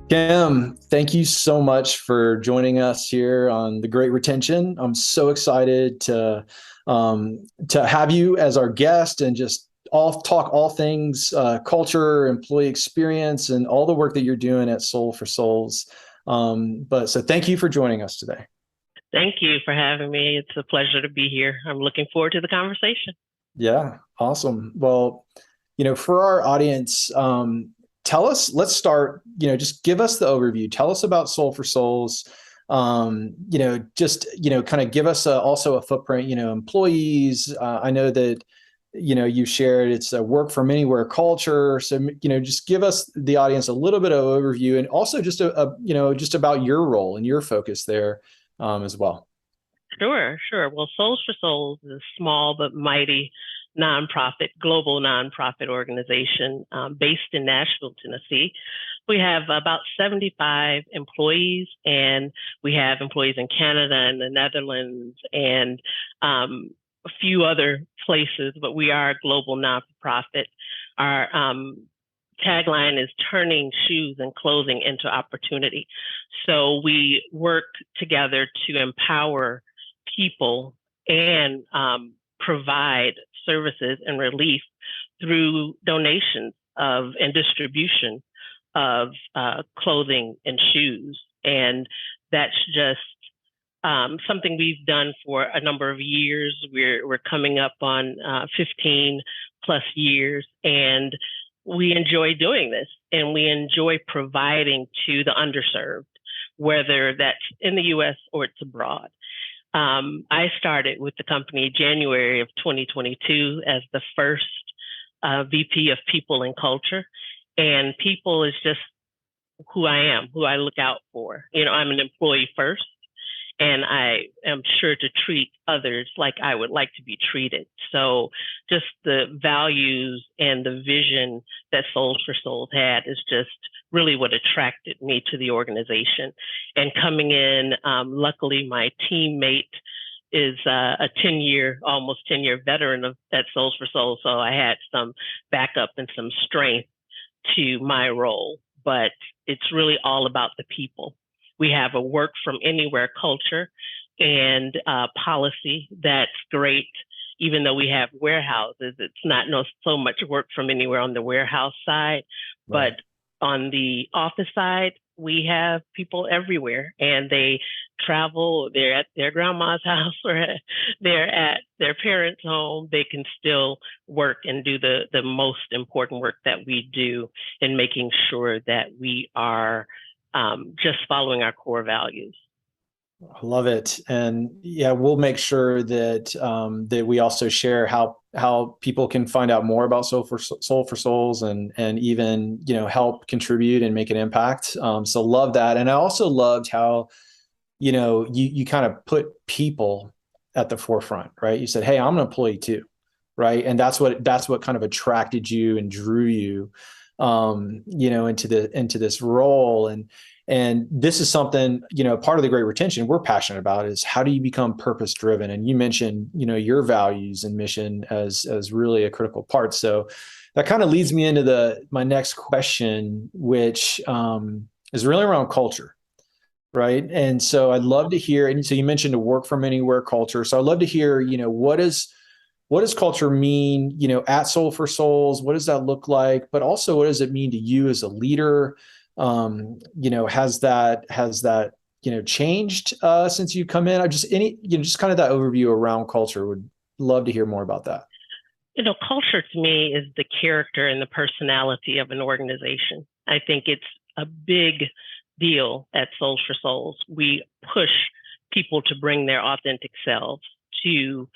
Kim, thank you so much for joining us here on the Great Retention. I'm so excited to have you as our guest and just all talk all things culture, employee experience, and all the work that you're doing at Soul for Souls. But so thank you for joining us today. Thank you for having me. It's a pleasure to be here. I'm looking forward to the conversation. Yeah, awesome. Well, for our audience, tell us, let's start, just give us the overview. Tell us about Soul for Souls. Kind of give us also a footprint, employees. I know that, you shared it's a work from anywhere culture. So, just give us the audience a little bit of overview and also just about your role and your focus there as well. Sure. Well, Souls for Souls is a small but mighty nonprofit, global nonprofit organization based in Nashville, Tennessee. We have about 75 employees, and we have employees in Canada and the Netherlands and a few other places, but we are a global nonprofit. Our tagline is turning shoes and clothing into opportunity. So we work together to empower people and provide services and relief through donations of and distribution of clothing and shoes. And that's just something we've done for a number of years. We're coming up on 15 plus years, and we enjoy doing this, and we enjoy providing to the underserved, whether that's in the U.S. or it's abroad. I started with the company January of 2022 as the first VP of People and Culture. And people is just who I am, who I look out for. I'm an employee first, and I am sure to treat others like I would like to be treated. So just the values and the vision that Souls for Souls had is just really what attracted me to the organization. And coming in, luckily my teammate is a almost 10-year veteran at Souls for Souls. So I had some backup and some strength to my role, but it's really all about the people. We have a work from anywhere culture and policy that's great. Even though we have warehouses, it's not so much work from anywhere on the warehouse side, right. But on the office side, we have people everywhere, and they travel. They're at their grandma's house or they're at their parents' home. They can still work and do the most important work that we do in making sure that we are just following our core values. I love it. And yeah, we'll make sure that that we also share how people can find out more about Soul for Souls and even help contribute and make an impact. So love that. And I also loved how you kind of put people at the forefront, right? You said, "Hey, I'm an employee too," right? And that's what kind of attracted you and drew you into this role. And this is something, part of the Great Retention we're passionate about is how do you become purpose driven? And you mentioned, your values and mission as really a critical part. So that kind of leads me into my next question, which is really around culture. Right. And so I'd love to hear, and so you mentioned a work from anywhere culture. So I'd love to hear, what does culture mean, at Soul for Souls? What does that look like? But also, what does it mean to you as a leader? Has that changed since you come in? I just just kind of that overview around culture. Would love to hear more about that. Culture to me is the character and the personality of an organization. I think it's a big deal at Souls for Souls. We push people to bring their authentic selves, to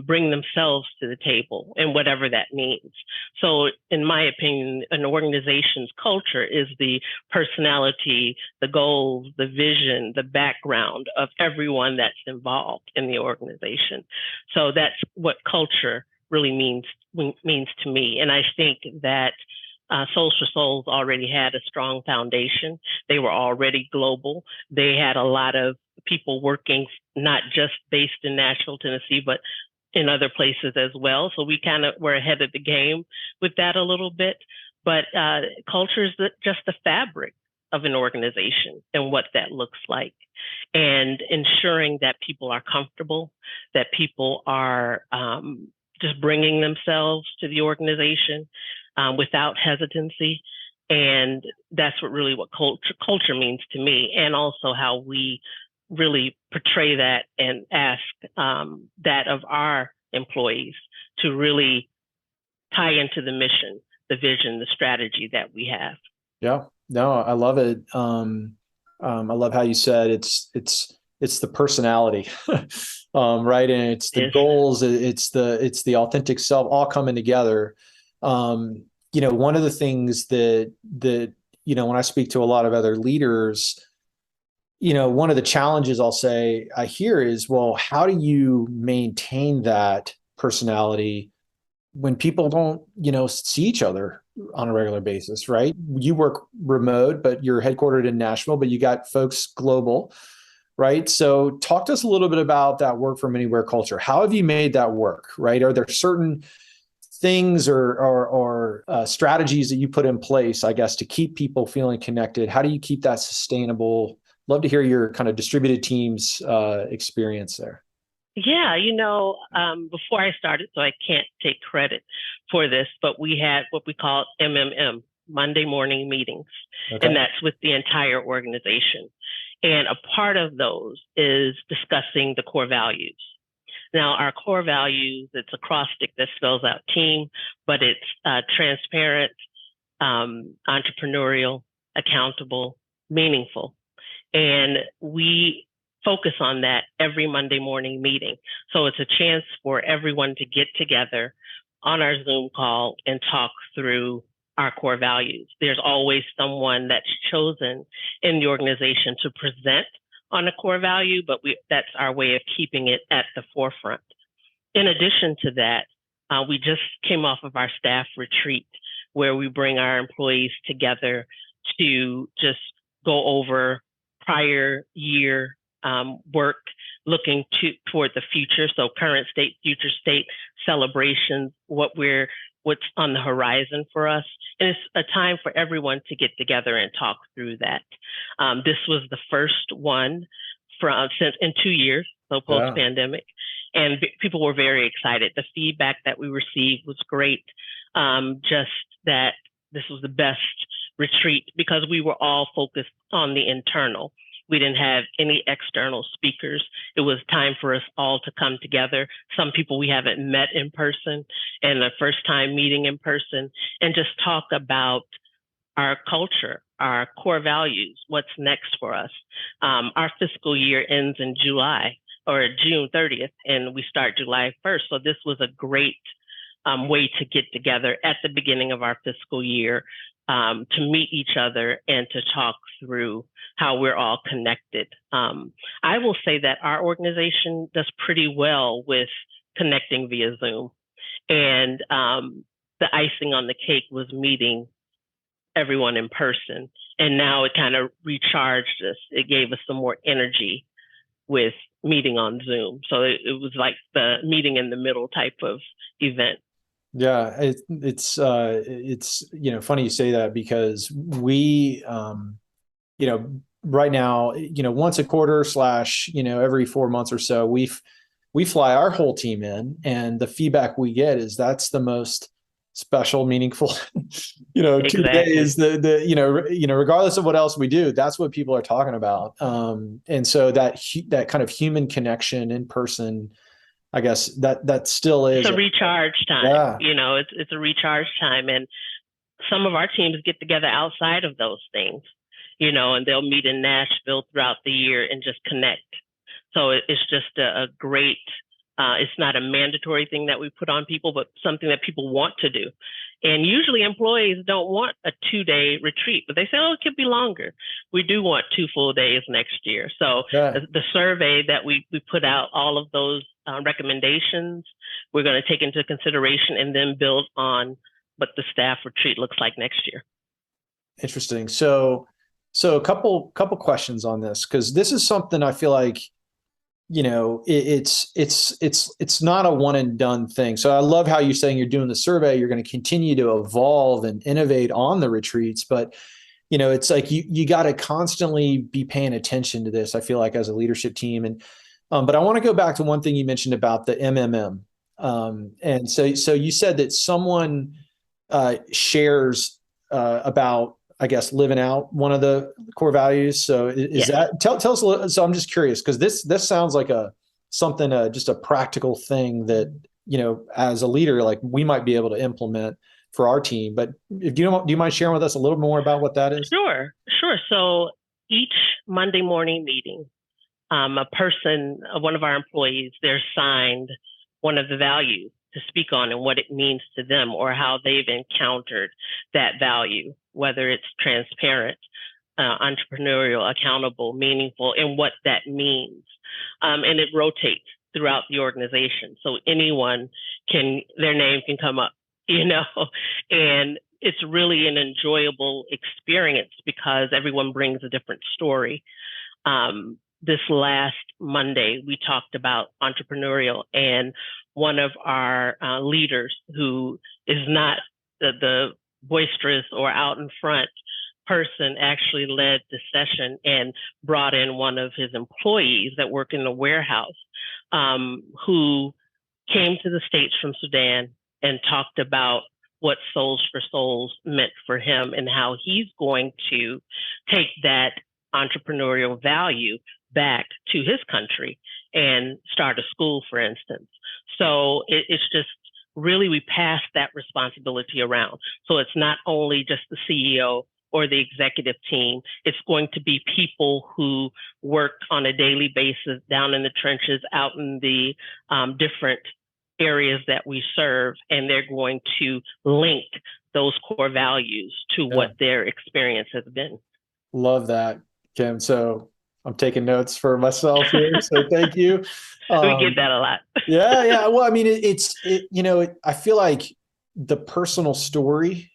bring themselves to the table, and whatever that means. So in my opinion, an organization's culture is the personality, the goals, the vision, the background of everyone that's involved in the organization. So that's what culture really means to me. And I think that Souls for Souls already had a strong foundation. They were already global. They had a lot of people working, not just based in Nashville, Tennessee, but in other places as well. So we kind of were ahead of the game with that a little bit. But culture is just the fabric of an organization and what that looks like, and ensuring that people are comfortable, that people are just bringing themselves to the organization without hesitancy. And that's what culture means to me, and also how we really portray that and ask that of our employees to really tie into the mission, the vision, the strategy that we have. Yeah, no, I love it. I love how you said it's the personality, right? And it's the goals, it's the authentic self all coming together. One of the things that when I speak to a lot of other leaders, one of the challenges I'll say I hear is, well, how do you maintain that personality when people don't, see each other on a regular basis, right? You work remote, but you're headquartered in Nashville, but you got folks global, right? So talk to us a little bit about that work from anywhere culture. How have you made that work, right? Are there certain things or strategies that you put in place, I guess, to keep people feeling connected? How do you keep that sustainable? Love to hear your kind of distributed teams experience there. Yeah, before I started, so I can't take credit for this, but we had what we call MMM, Monday morning meetings, Okay. and that's with the entire organization. And a part of those is discussing the core values. Now, our core values, it's acrostic that spells out team, but it's transparent, entrepreneurial, accountable, meaningful. And we focus on that every Monday morning meeting. So it's a chance for everyone to get together on our Zoom call and talk through our core values. There's always someone that's chosen in the organization to present on a core value, but that's our way of keeping it at the forefront. In addition to that, we just came off of our staff retreat where we bring our employees together to just go over prior year work, looking toward the future. So current state, future state celebrations, what's on the horizon for us. And it's a time for everyone to get together and talk through that. This was the first one since in 2 years, so post-pandemic. And people were very excited. The feedback that we received was great. Just that this was the best retreat because we were all focused on the internal. We didn't have any external speakers. It was time for us all to come together. Some people we haven't met in person and the first time meeting in person, and just talk about our culture, our core values, what's next for us. Our fiscal year ends in July or June 30th, and we start July 1st. So this was a great way to get together at the beginning of our fiscal year, to meet each other and to talk through how we're all connected. I will say that our organization does pretty well with connecting via Zoom. And the icing on the cake was meeting everyone in person. And now it kind of recharged us. It gave us some more energy with meeting on Zoom. So it was like the meeting in the middle type of event. Yeah, it's funny you say that because we right now, once a quarter / every 4 months or so, we fly our whole team in, and the feedback we get is that's the most special, meaningful, Exactly. 2 days. Regardless of what else we do, that's what people are talking about. And so that kind of human connection in person, I guess that still is a recharge time. Yeah. It's a recharge time, and some of our teams get together outside of those things, and they'll meet in Nashville throughout the year and just connect. So it's just a great. It's not a mandatory thing that we put on people, but something that people want to do. And usually employees don't want a 2-day retreat, but they say, it could be longer. We do want 2 full days next year. So the survey that we put out, all of those recommendations, we're going to take into consideration and then build on what the staff retreat looks like next year. Interesting. So a couple questions on this, because this is something I feel like, it's not a one and done thing. So I love how you're saying you're doing the survey, you're going to continue to evolve and innovate on the retreats, but it's like you got to constantly be paying attention to this, I feel like, as a leadership team. And but I want to go back to one thing you mentioned about the MMM. And so you said that someone shares about, I guess, living out one of the core values. So is that, tell us a little, so I'm just curious, because this sounds like something, just a practical thing that, as a leader, like we might be able to implement for our team. But if do you mind sharing with us a little more about what that is? Sure. So each Monday morning meeting, one of our employees, they're signed one of the values to speak on and what it means to them or how they've encountered that value, whether it's transparent, entrepreneurial, accountable, meaningful, and what that means. And it rotates throughout the organization. So their name can come up, and it's really an enjoyable experience because everyone brings a different story. This last Monday, we talked about entrepreneurial, and one of our leaders, who is not the boisterous or out in front person, actually led the session and brought in one of his employees that work in the warehouse, who came to the States from Sudan and talked about what Souls for Souls meant for him and how he's going to take that entrepreneurial value back to his country and start a school, for instance. So it's just really, we pass that responsibility around. So it's not only just the CEO or the executive team, it's going to be people who work on a daily basis down in the trenches, out in the different areas that we serve, and they're going to link those core values to what their experience has been. Love that, Kim. So I'm taking notes for myself here. So thank you. We get that a lot. Yeah. Well, I mean, I feel like the personal story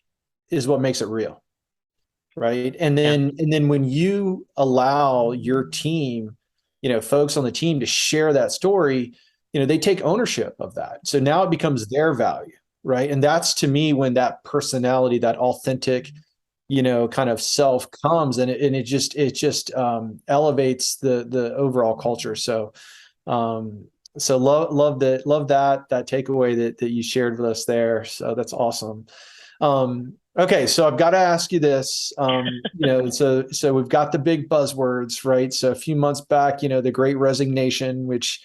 is what makes it real. Right. And then when you allow your team, folks on the team to share that story, they take ownership of that. So now it becomes their value. Right. And that's, to me, when that personality, that authentic, kind of self comes, and it just elevates the overall culture. So love that takeaway that you shared with us there. So that's awesome. Okay, so I've got to ask you this. So we've got the big buzzwords, right? So a few months back, the Great Resignation, which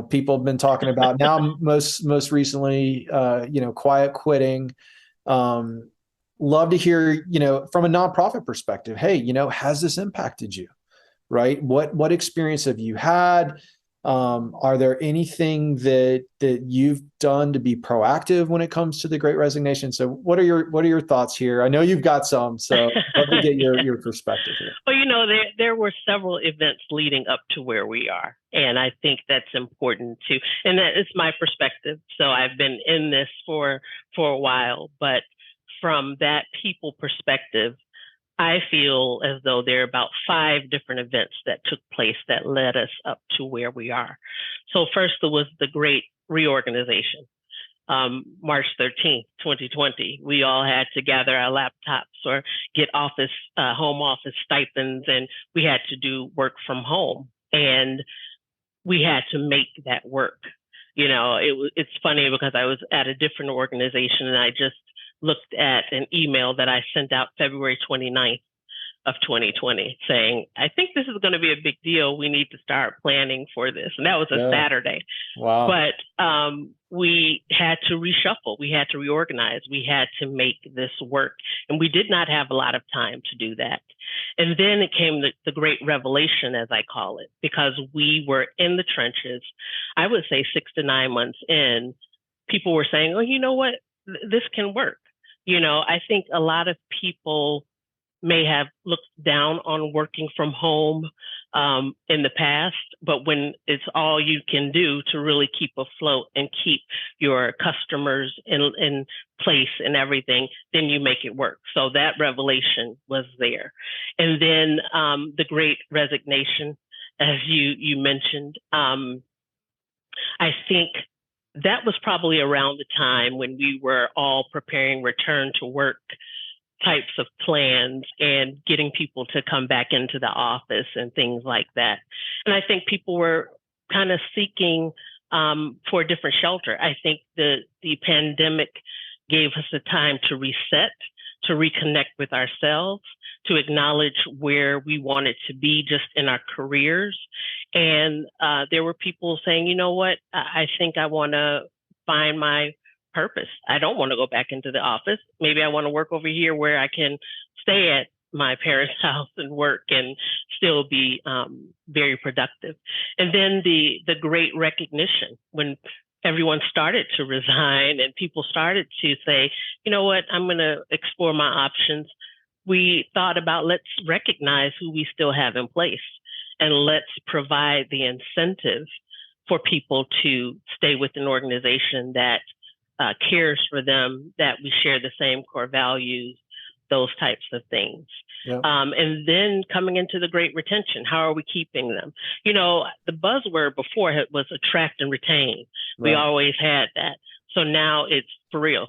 people have been talking about. Now, most recently, quiet quitting. Love to hear, from a nonprofit perspective. Hey, has this impacted you? Right? What experience have you had? Are there anything that you've done to be proactive when it comes to the Great Resignation? So what are your thoughts here? I know you've got some, so I'd love to get your perspective here. Well, there were several events leading up to where we are, and I think that's important too. And that is my perspective. So I've been in this for a while, but from that people perspective, I feel as though there are about 5 different events that took place that led us up to where we are. So first, there was the Great Reorganization. March 13th, 2020, we all had to gather our laptops or get home office stipends, and we had to do work from home. And we had to make that work. It's funny because I was at a different organization, and I just looked at an email that I sent out February 29th of 2020 saying, I think this is going to be a big deal. We need to start planning for this. And that was a Saturday. Wow. But we had to reshuffle. We had to reorganize. We had to make this work. And we did not have a lot of time to do that. And then it came the great revelation, as I call it, because we were in the trenches. I would say 6 to 9 months in, people were saying, oh, you know what? This can work. I think a lot of people may have looked down on working from home in the past, but when it's all you can do to really keep afloat and keep your customers in place and everything, then you make it work. So that revelation was there. And then the Great Resignation, as you mentioned, I think that was probably around the time when we were all preparing return to work. types of plans and getting people to come back into the office and things like that. And I think people were kind of seeking for a different shelter. I think the pandemic gave us a time to reset, to reconnect with ourselves, to acknowledge where we wanted to be just in our careers. And there were people saying, you know what, I think I want to find my purpose. I don't want to go back into the office. Maybe I want to work over here where I can stay at my parents' house and work and still be very productive. And then the Great Resignation, when everyone started to resign and people started to say, you know what, I'm going to explore my options. We thought about, let's recognize who we still have in place and let's provide the incentive for people to stay with an organization that cares for them, that we share the same core values, those types of things. Yep. And then coming into the Great Retention, how are we keeping them? You know, the buzzword before was attract and retain. Right. We always had that. So now it's for real,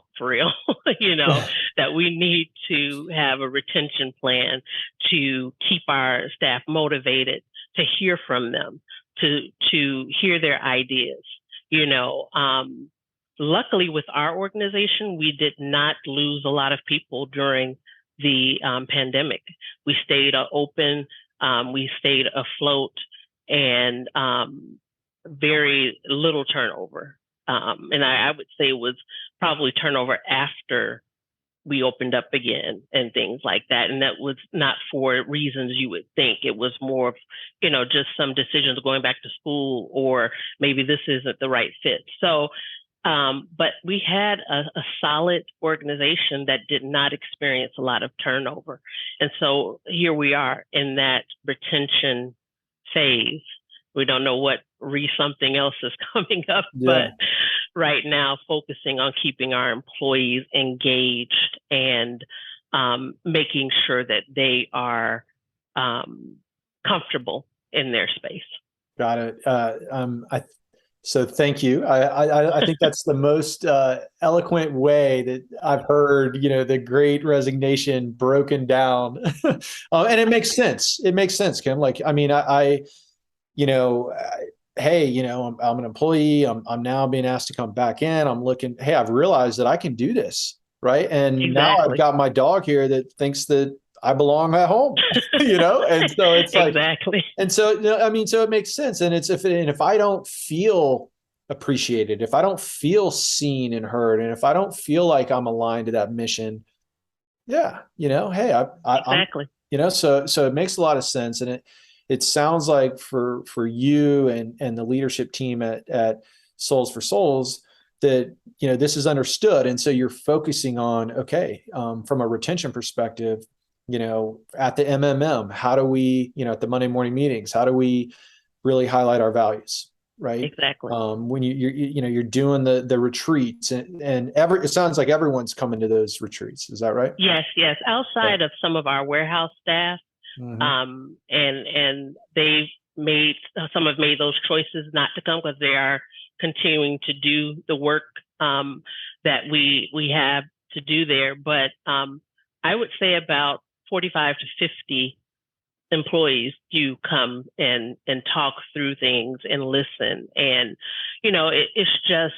you know, that we need to have a retention plan to keep our staff motivated, to hear from them, to hear their ideas, you know. Luckily, with our organization, we did not lose a lot of people during the pandemic. We stayed open, we stayed afloat, and very little turnover. And I would say it was probably turnover after we opened up again and things like that. And that was not for reasons you would think. It was more of, you know, just some decisions going back to school, or maybe this isn't the right fit. So, but we had a solid organization that did not experience a lot of turnover. And so here we are in that retention phase. We don't know what something else is coming up, but right now focusing on keeping our employees engaged and making sure that they are comfortable in their space. Got it. So thank you. I think that's the most eloquent way that I've heard, you know, the Great Resignation broken down. And it makes sense. It makes sense, Kim. Like, I mean, you know, hey, you know, I'm an employee. I'm now being asked to come back in. I'm looking, hey, I've realized that I can do this, right? And now I've got my dog here that thinks that I belong at home, you know? And so it's like, and so, you know, I mean, so it makes sense. And it's, if I don't feel appreciated, if I don't feel seen and heard, and if I don't feel like I'm aligned to that mission, yeah, you know, hey, I'm, you know, so it makes a lot of sense. And it sounds like for you and the leadership team at Souls for Souls that, you know, this is understood. And so you're focusing on, okay, from a retention perspective, you know, at the MMM, how do we, you know, at the Monday morning meetings, how do we really highlight our values, right? Exactly. When you're doing the retreats and it sounds like everyone's coming to those retreats. Is that right? Yes. Outside of some of our warehouse staff, and some have made those choices not to come because they are continuing to do the work that we have to do there. But I would say about 45 to 50 employees do come and talk through things and listen. And, you know, it's just,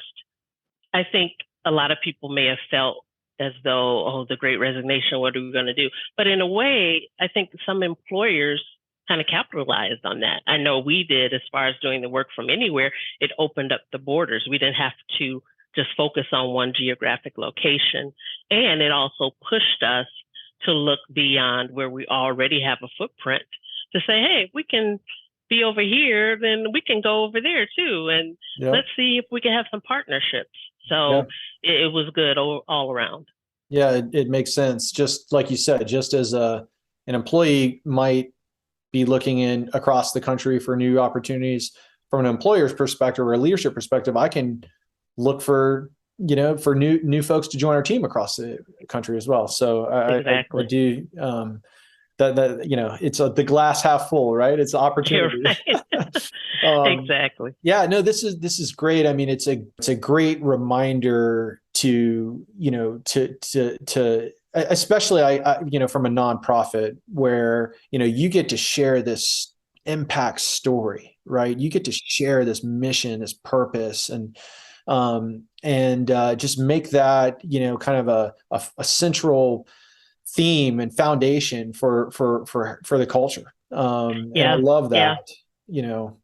I think a lot of people may have felt as though, oh, the Great Resignation, what are we going to do? But in a way, I think some employers kind of capitalized on that. I know we did as far as doing the work from anywhere. It opened up the borders. We didn't have to just focus on one geographic location. And it also pushed us to look beyond where we already have a footprint to say, hey, we can be over here, then we can go over there too. And let's see if we can have some partnerships. So it was good all around. Yeah, it makes sense. Just like you said, just as an employee might be looking across the country for new opportunities, from an employer's perspective or a leadership perspective, I can look for, you know, for new folks to join our team across the country as well. So I do that, you know, it's the glass half full, right? It's opportunity. Exactly. Yeah, no, this is great. I mean, it's a great reminder to, you know, to especially from a nonprofit where, you get to share this impact story, right? You get to share this mission, this purpose, and just make that, kind of a central theme and foundation for the culture. And I Yeah, love yeah. that.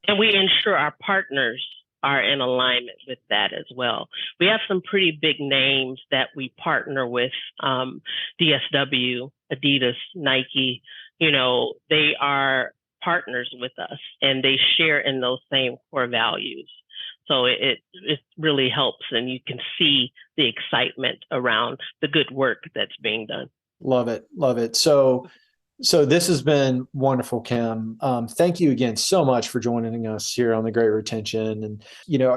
And we ensure our partners are in alignment with that as well. We have some pretty big names that we partner with, DSW, Adidas, Nike. They are partners with us and they share in those same core values. So it really helps, and you can see the excitement around the good work that's being done. Love it. Love it. So this has been wonderful, Kim. Thank you again so much for joining us here on the Great Retention. And,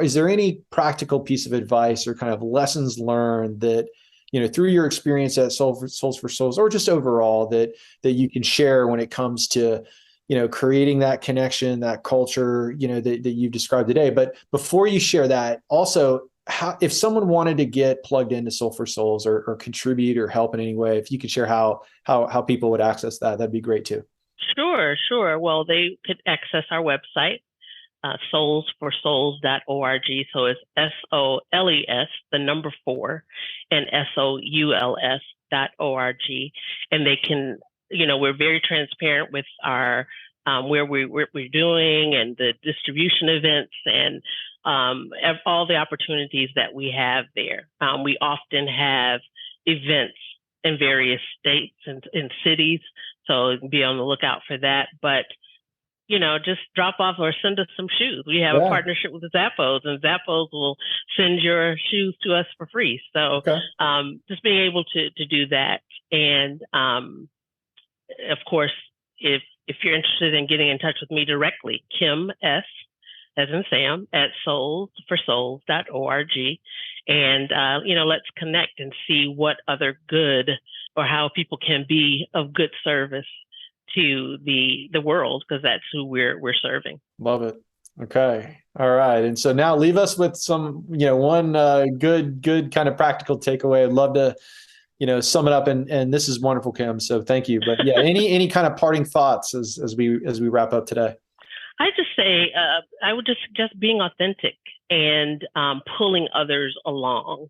is there any practical piece of advice or kind of lessons learned that, through your experience at Souls for Souls, or just overall that you can share when it comes to, creating that connection, that culture, that you've described today. But before you share that, also, if someone wanted to get plugged into Soul for Souls or contribute or help in any way, if you could share how people would access that, that'd be great too. Sure, sure. Well, they could access our website, soulsforsouls.org. So it's SOLES, the number 4, and SOULS.org. And they can, we're very transparent with our where we're doing and the distribution events and all the opportunities that we have there. We often have events in various states and in cities, so be on the lookout for that. But just drop off or send us some shoes. We have a partnership with Zappos, and Zappos will send your shoes to us for free. So just being able to do that. And of course, if you're interested in getting in touch with me directly, Kim S., as in Sam, at soulsforsouls.org. And, let's connect and see what other good or how people can be of good service to the world, because that's who we're serving. Love it. Okay. All right. And so now leave us with some, one good kind of practical takeaway. I'd love to, sum it up. And this is wonderful, Kim. So thank you. But yeah, any kind of parting thoughts as we wrap up today? I just say I would just suggest being authentic and pulling others along.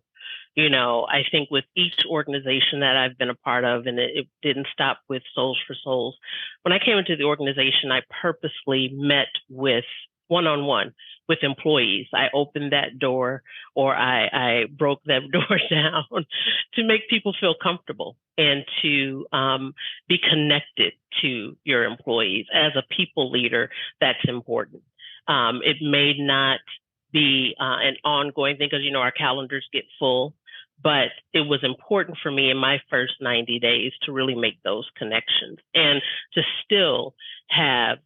I think with each organization that I've been a part of, and it didn't stop with Souls for Souls. When I came into the organization, I purposely met with one-on-one with employees. I opened that door, or I broke that door down to make people feel comfortable and to be connected to your employees. As a people leader, that's important. It may not be an ongoing thing because, our calendars get full, but it was important for me in my first 90 days to really make those connections and to still have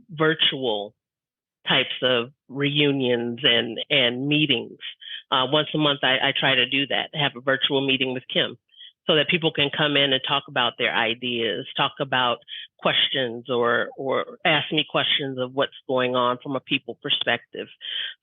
virtual types of reunions and meetings. Once a month, I try to do that, have a virtual meeting with Kim so that people can come in and talk about their ideas, talk about questions or ask me questions of what's going on from a people perspective.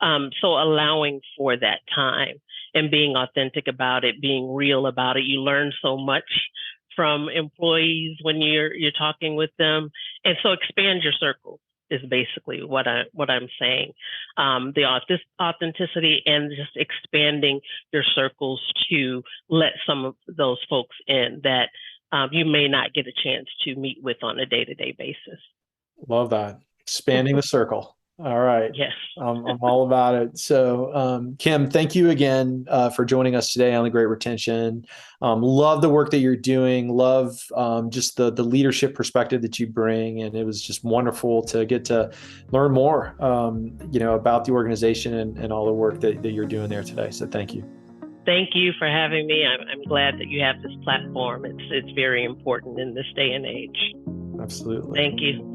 So allowing for that time and being authentic about it, being real about it. You learn so much from employees when you're talking with them. And so expand your circle is basically what I'm saying. The authenticity and just expanding your circles to let some of those folks in that you may not get a chance to meet with on a day-to-day basis. Love that. Expanding the circle. All right. Yes. I'm all about it. So, Kim, thank you again for joining us today on the Great Retention. Love the work that you're doing. Love just the leadership perspective that you bring. And it was just wonderful to get to learn more, about the organization and all the work that you're doing there today. So thank you. Thank you for having me. I'm glad that you have this platform. It's very important in this day and age. Absolutely. Thank you.